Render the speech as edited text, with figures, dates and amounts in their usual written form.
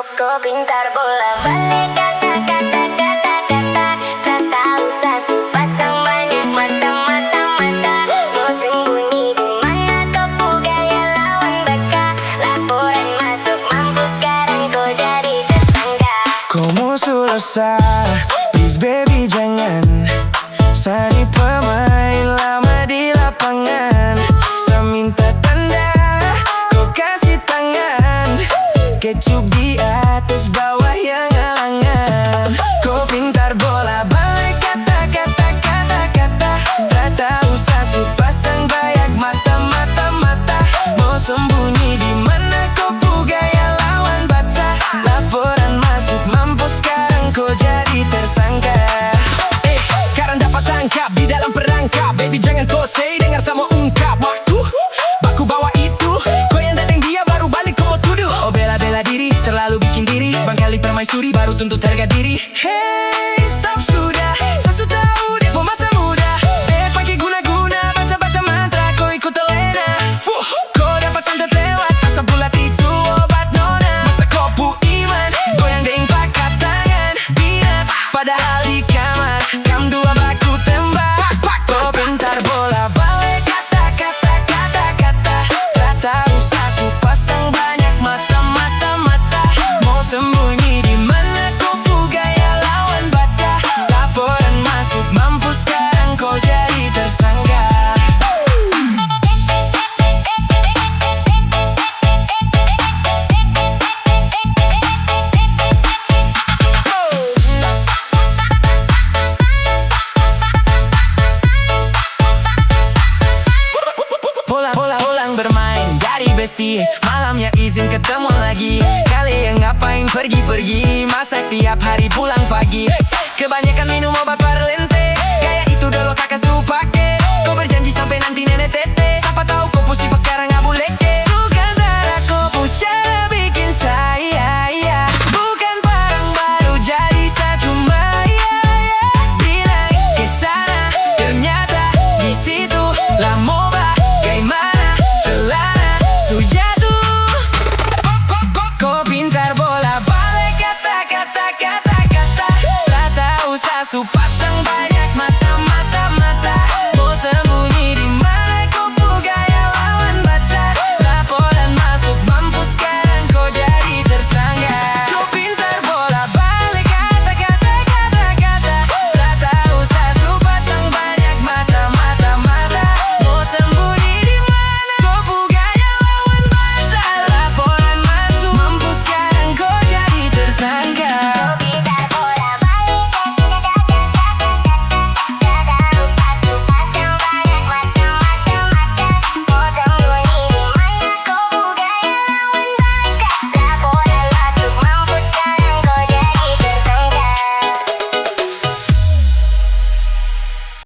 Kok pintar bola balik kata-kata kata-kata. Tak tahu sasu pasang banyak mata-mata-mata. Mau sembunyi di mana kau gaya lawan baka. Laporan masuk mampu sekarang kau jadi tersangka. Kau musuh dosa, please baby jangan. Sani pemain lama di lapangan. Saya minta tanda, kau kasih tangan. Kecup di atas bawah yang halangan. Kau pintar bola balik kata-kata kata-kata. Tak tahu sasu pasang banyak mata-mata-mata. Mau sembunyi di mana kau gaya lawan baca. Laporan masuk mampus sekarang kau jadi tersangka. Sekarang dapat tangkap di dalam perangkap. Baby jangan kau say, dengar sama ungkap. Waktu baku bawa itu, kau yang dadeng dia baru balik kau mau tuduh. Oh bela-bela diri, terlalu bikin diri. Bangkali permaisuri baru tuntut harga diri. Hey stop sudah, saya sudah tahu dia pemasa muda. Pakai guna-guna, baca-baca mantra, kau ikut terlena. Kau dapat santet lewat, asap bulat itu obat nona. Masa kau pu iman, goyang deng pakai tangan. Binat, padahal di kamar kam dua baku tembak. Kau pintar bola balik kata-kata kata-kata. Tak tahu sasu pasang banyak mata-mata-mata. Mau sembunyi di mana kau gaya lawan baca. Laporan masuk mampus sekarang kau jadi tersangka. Bola ulang bermain dari bestie. Malamnya izin ketemu lagi. Kalian ngapain pergi-pergi? Masak tiap hari pulang pagi. Kebanyakan minum obat parlente. Gaya itu dulu tak kasuh pake. Kau berjanji sampai nanti nenek tete. Siapa tahu kau pusing sekarang abu leke. Suka darah kau cara bikin saya ya. Bukan barang baru jadi saya cuma ya. Bilang kesana ternyata di situ lah moba. Gimana celana sujatuh. Kau pintar bola balik kata-kata kata-kata. Tak tahu sasu